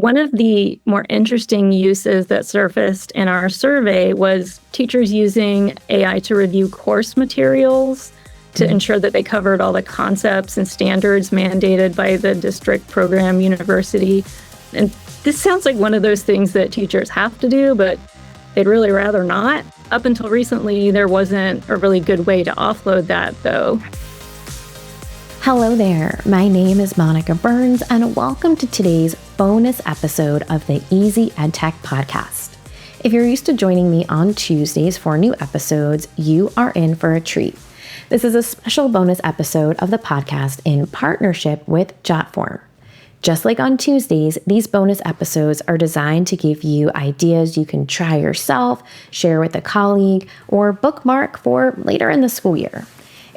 One of the more interesting uses that surfaced in our survey was teachers using AI to review course materials to ensure that they covered all the concepts and standards mandated by the district, program, university. And this sounds like one of those things that teachers have to do, but they'd really rather not. Up until recently, there wasn't a really good way to offload that, though. Hello there, my name is Monica Burns, and welcome to today's bonus episode of the Easy EdTech podcast. If you're used to joining me on Tuesdays for new episodes, you are in for a treat. This is a special bonus episode of the podcast in partnership with Jotform. Just like on Tuesdays, these bonus episodes are designed to give you ideas you can try yourself, share with a colleague, or bookmark for later in the school year.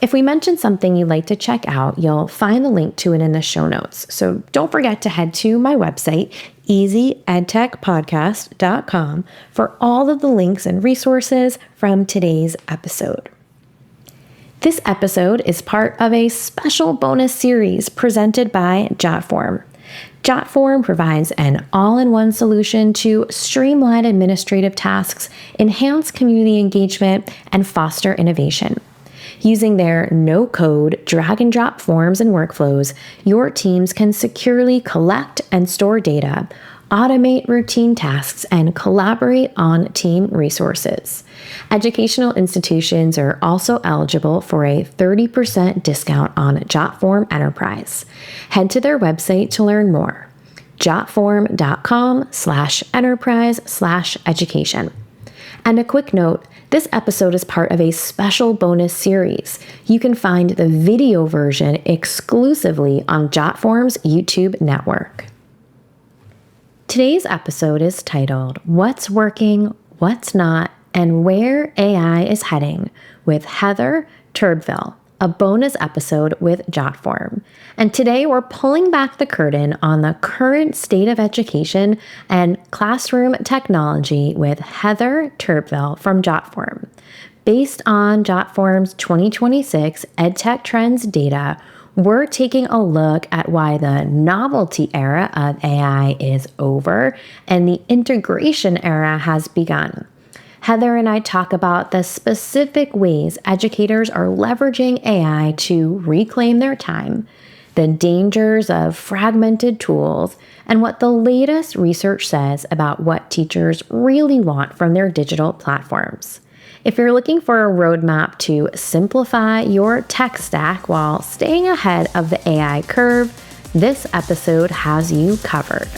If we mention something you'd like to check out, you'll find the link to it in the show notes. So don't forget to head to my website, easyedtechpodcast.com, for all of the links and resources from today's episode. This episode is part of a special bonus series presented by Jotform. Jotform provides an all-in-one solution to streamline administrative tasks, enhance community engagement, and foster innovation. Using their no-code drag-and-drop forms and workflows, your teams can securely collect and store data, automate routine tasks, and collaborate on team resources. Educational institutions are also eligible for a 30% discount on Jotform Enterprise. Head to their website to learn more. jotform.com/enterprise/education. And a quick note, this episode is part of a special bonus series. You can find the video version exclusively on Jotform's YouTube network. Today's episode is titled, What's Working, What's Not, and Where AI is Heading with Heather Turbeville, a bonus episode with Jotform. And today we're pulling back the curtain on the current state of education and classroom technology with Heather Turbeville from Jotform. Based on Jotform's 2026 EdTech Trends data, we're taking a look at why the novelty era of AI is over and the integration era has begun. Heather and I talk about the specific ways educators are leveraging AI to reclaim their time, the dangers of fragmented tools, and what the latest research says about what teachers really want from their digital platforms. If you're looking for a roadmap to simplify your tech stack while staying ahead of the AI curve, this episode has you covered.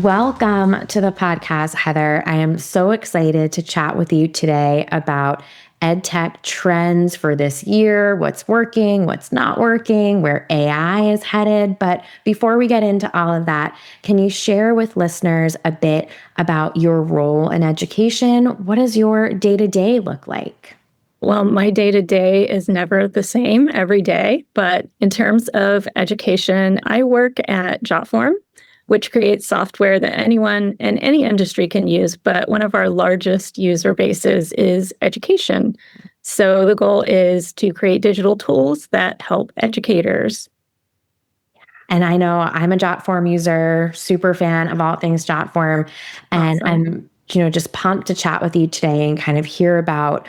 Welcome to the podcast, Heather. I am so excited to chat with you today about EdTech trends for this year, what's working, what's not working, where AI is headed. But before we get into all of that, can you share with listeners a bit about your role in education? What does your day-to-day look like? Well, my day-to-day is never the same every day, but in terms of education, I work at Jotform, which creates software that anyone in any industry can use. But one of our largest user bases is education. So the goal is to create digital tools that help educators. And I know I'm a Jotform user, super fan of all things Jotform. And Awesome. I'm just pumped to chat with you today and kind of hear about,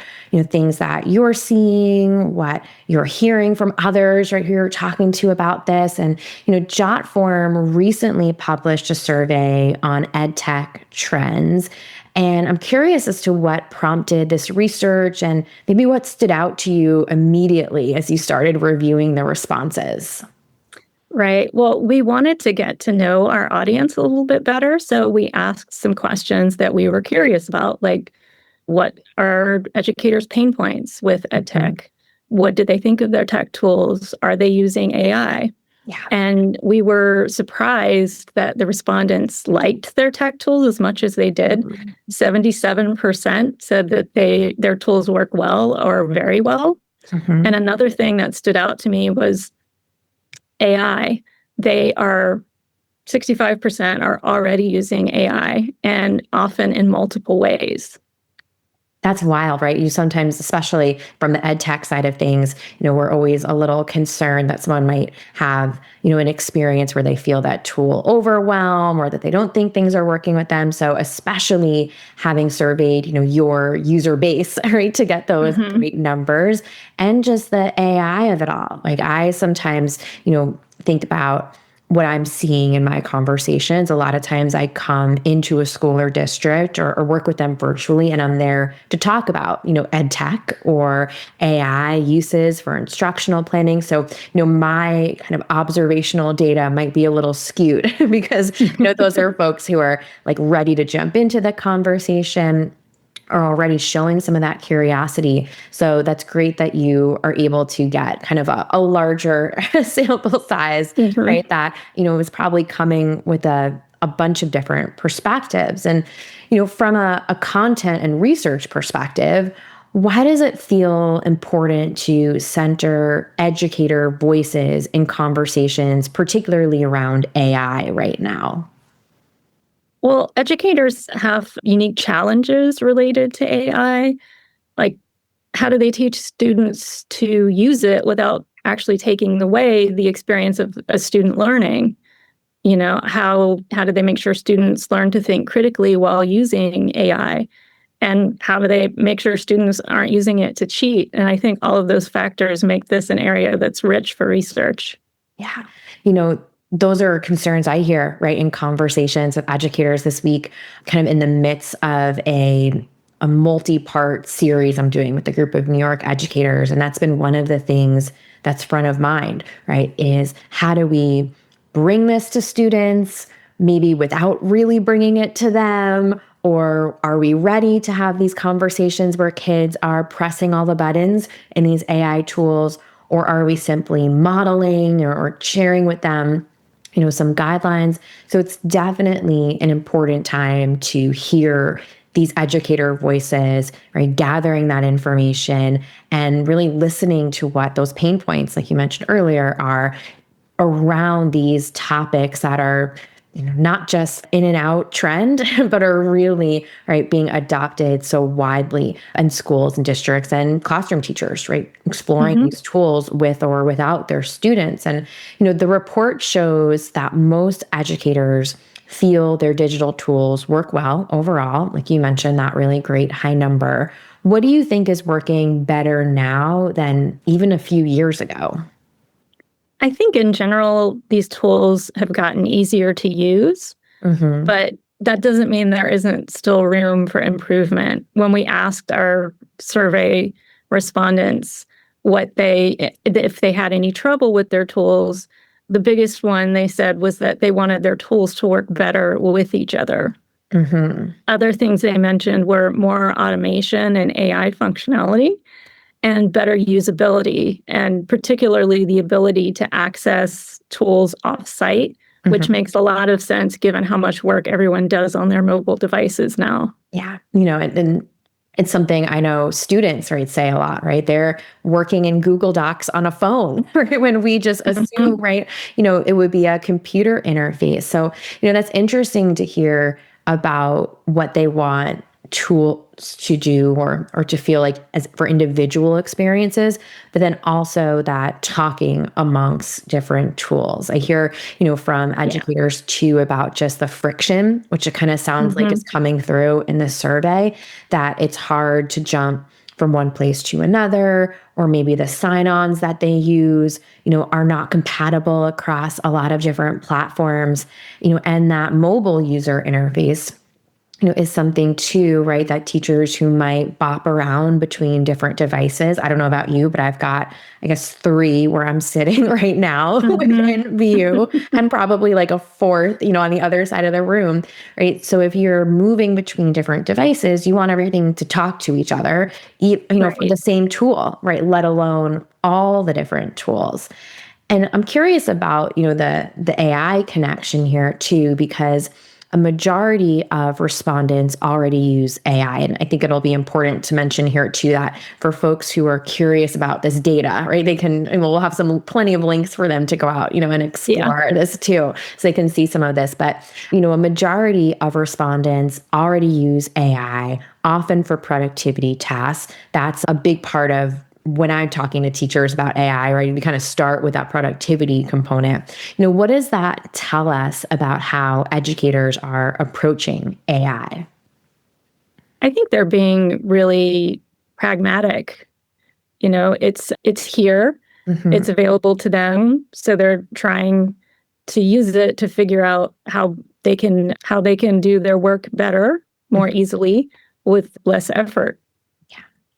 things that you're seeing, what you're hearing from others right who you're talking to about this. And, Jotform recently published a survey on EdTech trends. And I'm curious as to what prompted this research and maybe what stood out to you immediately as you started reviewing the responses. Right. Well, we wanted to get to know our audience a little bit better. So we asked some questions that we were curious about, like what are educators' pain points with EdTech? What do they think of their tech tools? Are they using AI? Yeah. And we were surprised that the respondents liked their tech tools as much as they did. 77% said that their tools work well or very well. And another thing that stood out to me was AI. They are 65% are already using AI and often in multiple ways. That's wild, right? You sometimes, especially from the ed tech side of things, we're always a little concerned that someone might have, an experience where they feel that tool overwhelm or that they don't think things are working with them. So especially having surveyed, your user base, right, to get those Hmm. great numbers and just the AI of it all. Like I sometimes, think about what I'm seeing in my conversations. A lot of times I come into a school or district or work with them virtually, and I'm there to talk about, ed tech or AI uses for instructional planning. So, my kind of observational data might be a little skewed because, those are folks who are like ready to jump into the conversation, are already showing some of that curiosity. So that's great that you are able to get kind of a larger sample size, Hmm. right? That, is probably coming with a bunch of different perspectives. And, from a content and research perspective, why does it feel important to center educator voices in conversations, particularly around AI right now? Well, educators have unique challenges related to AI. Like, how do they teach students to use it without actually taking away the experience of a student learning? How do they make sure students learn to think critically while using AI? And how do they make sure students aren't using it to cheat? And I think all of those factors make this an area that's rich for research. Yeah. Those are concerns I hear, right, in conversations with educators this week, kind of in the midst of a multi-part series I'm doing with a group of New York educators. And that's been one of the things that's front of mind, right? Is how do we bring this to students, maybe without really bringing it to them? Or are we ready to have these conversations where kids are pressing all the buttons in these AI tools? Or are we simply modeling or sharing with them, some guidelines? So it's definitely an important time to hear these educator voices, right? Gathering that information and really listening to what those pain points, like you mentioned earlier, are around these topics that are not just in and out trend, but are really right being adopted so widely in schools and districts and classroom teachers, right? Exploring Hmm. these tools with or without their students. And, the report shows that most educators feel their digital tools work well overall. Like you mentioned, that really great high number. What do you think is working better now than even a few years ago? I think in general, these tools have gotten easier to use, Mm-hmm. but that doesn't mean there isn't still room for improvement. When we asked our survey respondents if they had any trouble with their tools, the biggest one they said was that they wanted their tools to work better with each other. Mm-hmm. Other things they mentioned were more automation and AI functionality and better usability, and particularly the ability to access tools off-site, which Mm-hmm. makes a lot of sense given how much work everyone does on their mobile devices now. Yeah. And it's something I know students, right, say a lot, right? They're working in Google Docs on a phone, right? When we just assume, Mhm. right, it would be a computer interface. So, that's interesting to hear about what they want tools to do or to feel like as for individual experiences, but then also that talking amongst different tools. I hear, from Yeah. educators too about just the friction, which it kind of sounds like is Mhm. coming through in the survey, that it's hard to jump from one place to another, or maybe the sign-ons that they use, are not compatible across a lot of different platforms, and that mobile user interface is something too, right? That teachers who might bop around between different devices. I don't know about you, but I've got, I guess, three where I'm sitting right now Mhm. within view, and probably like a fourth, on the other side of the room, right? So if you're moving between different devices, you want everything to talk to each other, for Right. the same tool, right? Let alone all the different tools. And I'm curious about, the AI connection here too, because a majority of respondents already use AI. And I think it'll be important to mention here too that for folks who are curious about this data, right, they can, and we'll have plenty of links for them to go out, and explore this too, so they can see some of this. But, a majority of respondents already use AI, often for productivity tasks. That's a big part of when I'm talking to teachers about AI, right, we kind of start with that productivity component. What does that tell us about how educators are approaching AI? I think they're being really pragmatic. It's here, it's available to them, so they're trying to use it to figure out how they can do their work better, more easily, with less effort.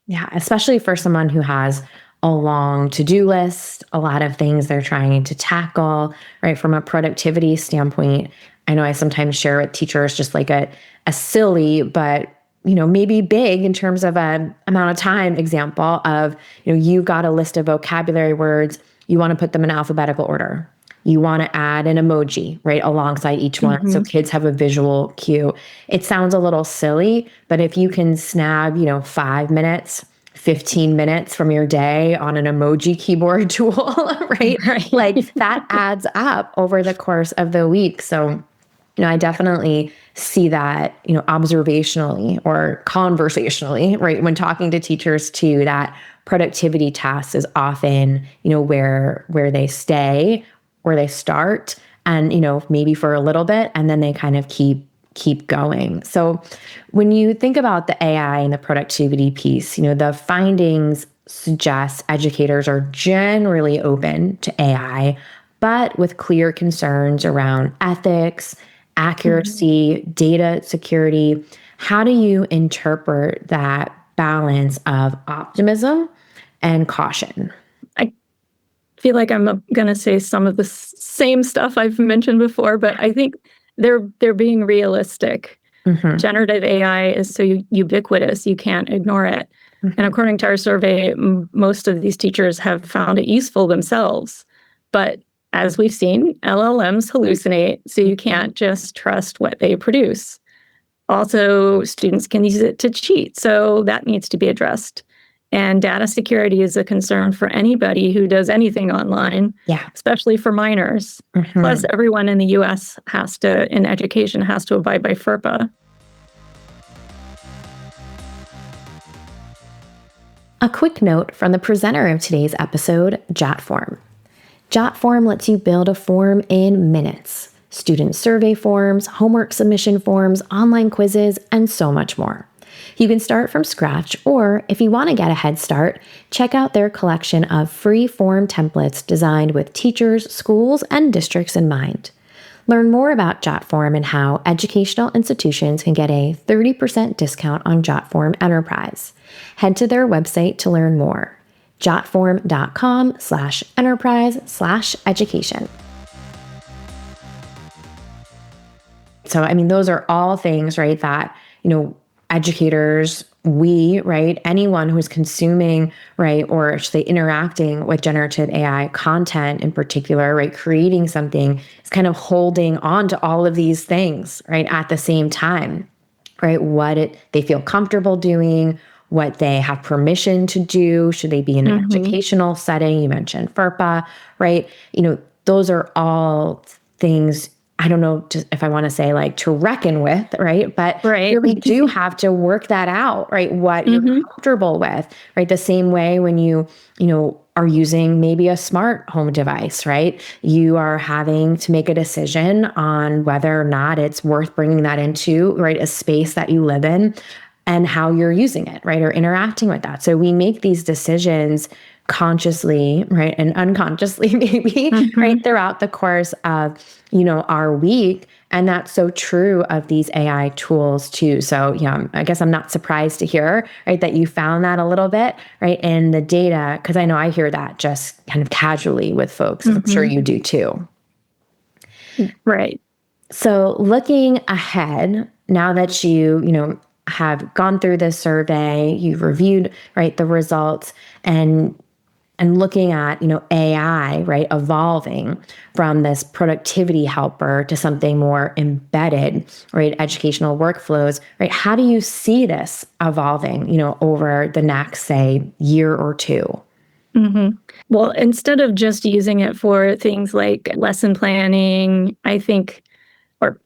Yeah, especially for someone who has a long to-do list, a lot of things they're trying to tackle, right? From a productivity standpoint, I know I sometimes share with teachers just like a silly, but maybe big in terms of an amount of time example of, you got a list of vocabulary words, you want to put them in alphabetical order. You want to add an emoji, right, alongside each one, so kids have a visual cue. It sounds a little silly, but if you can snag, 5 minutes, 15 minutes from your day on an emoji keyboard tool, right? Like that adds up over the course of the week. So, I definitely see that, observationally or conversationally, right? When talking to teachers too, that productivity tasks is often, where they stay, where they start, and, maybe for a little bit, and then they kind of keep going. So when you think about the AI and the productivity piece, the findings suggest educators are generally open to AI, but with clear concerns around ethics, accuracy, data security. How do you interpret that balance of optimism and caution? I feel like I'm going to say some of the same stuff I've mentioned before, but I think they're being realistic. Generative AI is so ubiquitous, you can't ignore it. And according to our survey, most of these teachers have found it useful themselves. But as we've seen, LLMs hallucinate, so you can't just trust what they produce. Also, students can use it to cheat, so that needs to be addressed. And data security is a concern for anybody who does anything online, especially for minors. Plus, everyone in the U.S. in education has to abide by FERPA. A quick note from the presenter of today's episode, Jotform. Jotform lets you build a form in minutes. Student survey forms, homework submission forms, online quizzes, and so much more. You can start from scratch, or if you want to get a head start, check out their collection of free form templates designed with teachers, schools, and districts in mind. Learn more about Jotform and how educational institutions can get a 30% discount on Jotform Enterprise. Head to their website to learn more. Jotform.com/enterprise/education. So, those are all things, right, that, educators, right, anyone who's consuming, right, or actually interacting with generative AI content in particular, right, creating something is kind of holding on to all of these things, right, at the same time, right, they feel comfortable doing, what they have permission to do, should they be in an educational setting, you mentioned FERPA, right, those are all things, I don't know if I want to say like to reckon with, right? But really do have to work that out, right? What you're comfortable with, right? The same way when you are using maybe a smart home device, right? You are having to make a decision on whether or not it's worth bringing that into, right, a space that you live in and how you're using it, right? Or interacting with that. So we make these decisions consciously, right, and unconsciously maybe, right, throughout the course of, our week. And that's so true of these AI tools too. So, I guess I'm not surprised to hear, right, that you found that a little bit, right, in the data, because I know I hear that just kind of casually with folks. I'm sure you do too. Right. So looking ahead, now that you have gone through this survey, you've reviewed, right, the results, and and looking at, AI, right, evolving from this productivity helper to something more embedded, right, educational workflows, right? How do you see this evolving, over the next, say, year or two? Well, instead of just using it for things like lesson planning, I think, or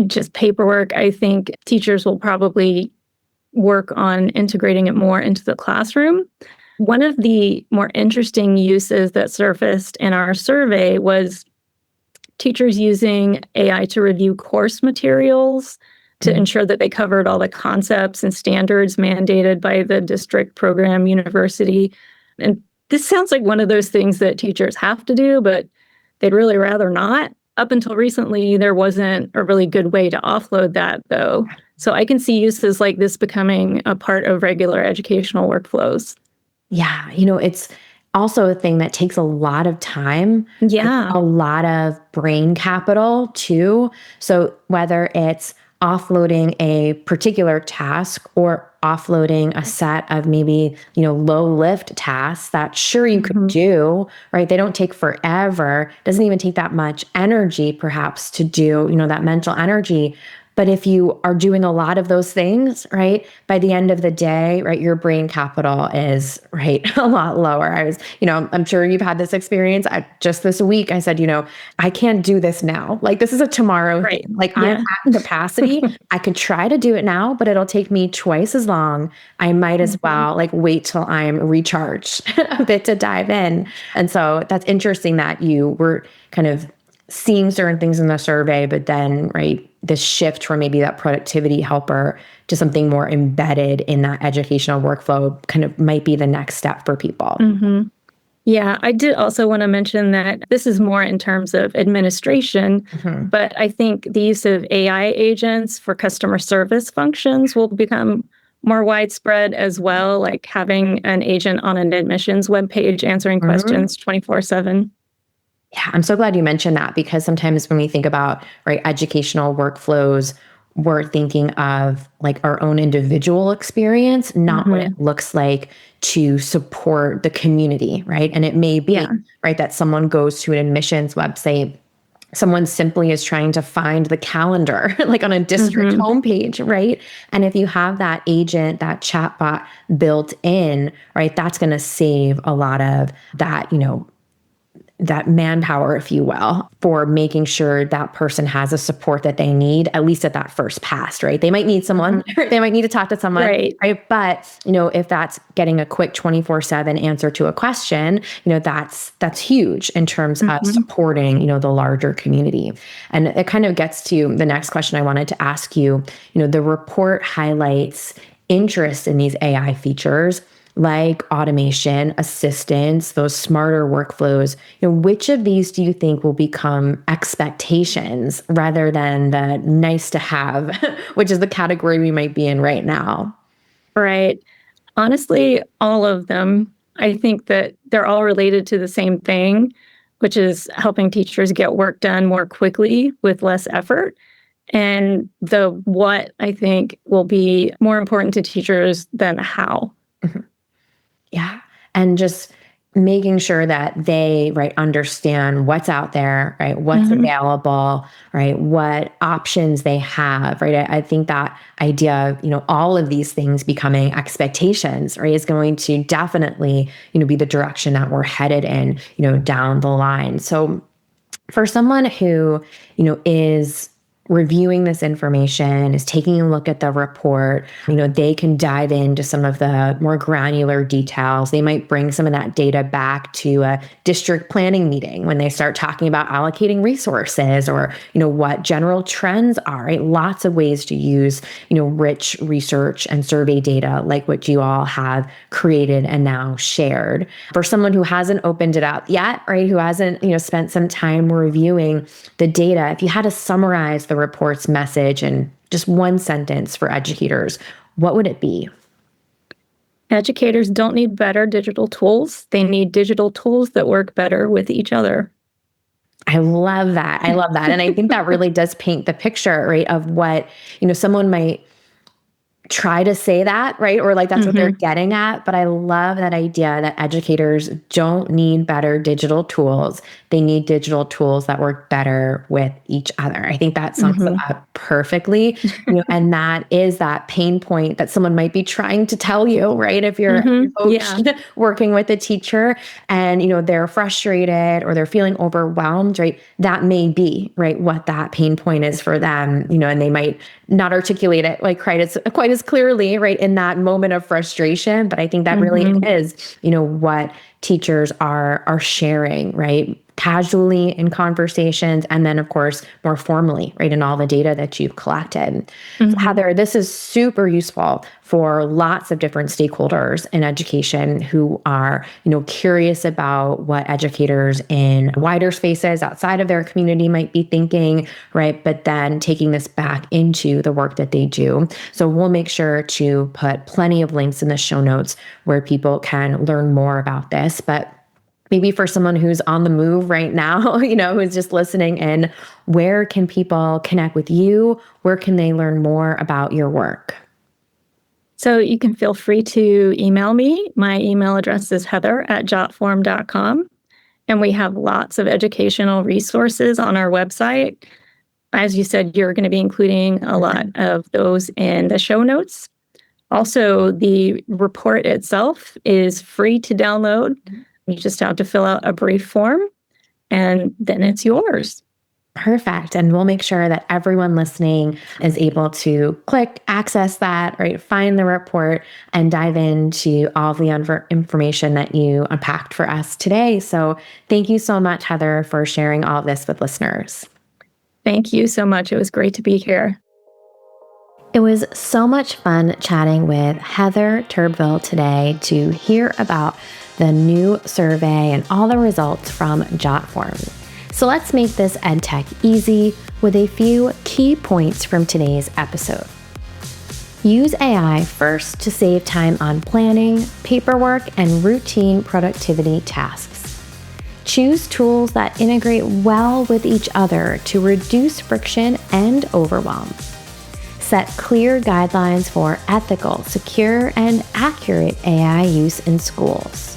just paperwork, I think teachers will probably work on integrating it more into the classroom. One of the more interesting uses that surfaced in our survey was teachers using AI to review course materials to ensure that they covered all the concepts and standards mandated by the district, program, university. And this sounds like one of those things that teachers have to do, but they'd really rather not. Up until recently, there wasn't a really good way to offload that, though. So I can see uses like this becoming a part of regular educational workflows. Yeah, it's also a thing that takes a lot of time, Yeah. a lot of brain capital too. So whether it's offloading a particular task or offloading a set of maybe, low lift tasks that sure you could do, right? They don't take forever. Doesn't even take that much energy perhaps to do, that mental energy. But if you are doing a lot of those things, right, by the end of the day, right, your brain capital is, right, a lot lower. I'm sure you've had this experience. Just this week, I said, I can't do this now. Like, this is a tomorrow Right. thing. Like, Yeah. I'm at capacity. I could try to do it now, but it'll take me twice as long. I might as well, like, wait till I'm recharged a bit to dive in. And so that's interesting that you were kind of seeing certain things in the survey, but then, right, this shift from maybe that productivity helper to something more embedded in that educational workflow kind of might be the next step for people. Yeah, I did also want to mention that this is more in terms of administration, but I think the use of AI agents for customer service functions will become more widespread as well, like having an agent on an admissions webpage answering questions 24/7. Yeah, I'm so glad you mentioned that because sometimes when we think about, right, educational workflows, we're thinking of like our own individual experience, not what it looks like to support the community, right? And it may be, Yeah. right, that someone goes to an admissions website, someone simply is trying to find the calendar, like on a district homepage, right? And if you have that agent, that chatbot built in, right, that's going to save a lot of that, that manpower, if you will, for making sure that person has the support that they need, at least at that first pass, right? They might need someone, they might need to talk to someone, Right. But, if that's getting a quick 24/7 answer to a question, that's huge in terms of supporting, the larger community. And it kind of gets to the next question I wanted to ask you. The report highlights interest in these AI features like automation, assistance, those smarter workflows. Which of these do you think will become expectations rather than the nice to have, which is the category we might be in right now? Right. Honestly, all of them. I think that they're all related to the same thing, which is helping teachers get work done more quickly with less effort. And the what I think will be more important to teachers than how. Yeah. And just making sure that they, right, understand what's out there, right, what's available, right, what options they have, right. I think that idea of, all of these things becoming expectations, right, is going to definitely, be the direction that we're headed in, down the line. So for someone who, is reviewing this information, is taking a look at the report, they can dive into some of the more granular details. They might bring some of that data back to a district planning meeting when they start talking about allocating resources or, what general trends are, right? Lots of ways to use, rich research and survey data like what you all have created and now shared. For someone who hasn't opened it up yet, right, who hasn't, spent some time reviewing the data, if you had to summarize the report's message in just one sentence for educators, what would it be? Educators don't need better digital tools. They need digital tools that work better with each other. I love that. I love that. And I think that really does paint the picture, right, of what, someone might try to say that, right? Or like that's what they're getting at. But I love that idea that educators don't need better digital tools. They need digital tools that work better with each other. I think that sums it up perfectly. And that is that pain point that someone might be trying to tell you, right? If you're a coach working with a teacher and, they're frustrated or they're feeling overwhelmed, right? That may be, right, what that pain point is for them, and they might not articulate it like quite as clearly, right, in that moment of frustration. But I think that really is, what teachers are sharing, right? Casually in conversations, and then of course more formally, right, in all the data that you've collected. So Heather, this is super useful for lots of different stakeholders in education who are, curious about what educators in wider spaces outside of their community might be thinking, right? But then taking this back into the work that they do. So we'll make sure to put plenty of links in the show notes where people can learn more about this. But maybe for someone who's on the move right now, who's just listening in, where can people connect with you? Where can they learn more about your work? So you can feel free to email me. My email address is heather@jotform.com. And we have lots of educational resources on our website. As you said, you're going to be including a lot of those in the show notes. Also, the report itself is free to download. You just have to fill out a brief form, and then it's yours. Perfect. And we'll make sure that everyone listening is able to click, access that, right? Find the report and dive into all the information that you unpacked for us today. So thank you so much, Heather, for sharing all of this with listeners. Thank you so much. It was great to be here. It was so much fun chatting with Heather Turbeville today to hear about the new survey and all the results from Jotform. So let's make this EdTech easy with a few key points from today's episode. Use AI first to save time on planning, paperwork, and routine productivity tasks. Choose tools that integrate well with each other to reduce friction and overwhelm. Set clear guidelines for ethical, secure, and accurate AI use in schools.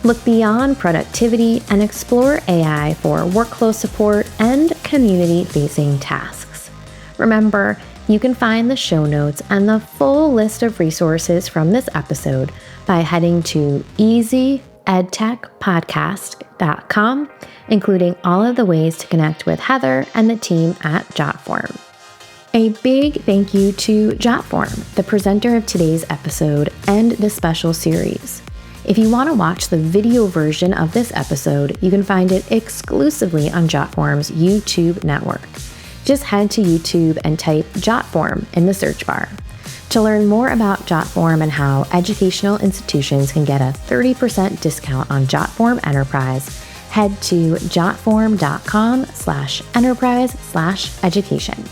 Look beyond productivity and explore AI for workflow support and community-facing tasks. Remember, you can find the show notes and the full list of resources from this episode by heading to easyedtechpodcast.com, including all of the ways to connect with Heather and the team at Jotform. A big thank you to Jotform, the presenter of today's episode and this special series. If you want to watch the video version of this episode, you can find it exclusively on Jotform's YouTube network. Just head to YouTube and type Jotform in the search bar. To learn more about Jotform and how educational institutions can get a 30% discount on Jotform Enterprise, head to jotform.com/enterprise/education.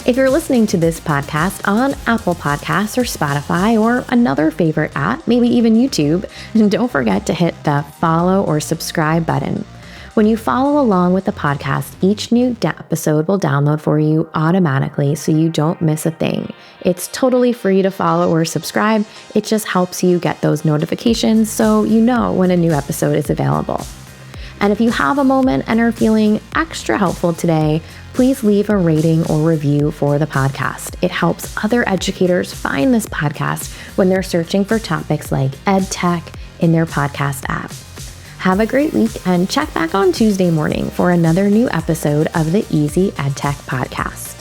If you're listening to this podcast on Apple Podcasts or Spotify or another favorite app, maybe even YouTube, don't forget to hit the follow or subscribe button. When you follow along with the podcast, each new episode will download for you automatically so you don't miss a thing. It's totally free to follow or subscribe. It just helps you get those notifications so you know when a new episode is available. And if you have a moment and are feeling extra helpful today, please leave a rating or review for the podcast. It helps other educators find this podcast when they're searching for topics like EdTech in their podcast app. Have a great week and check back on Tuesday morning for another new episode of the Easy EdTech Podcast.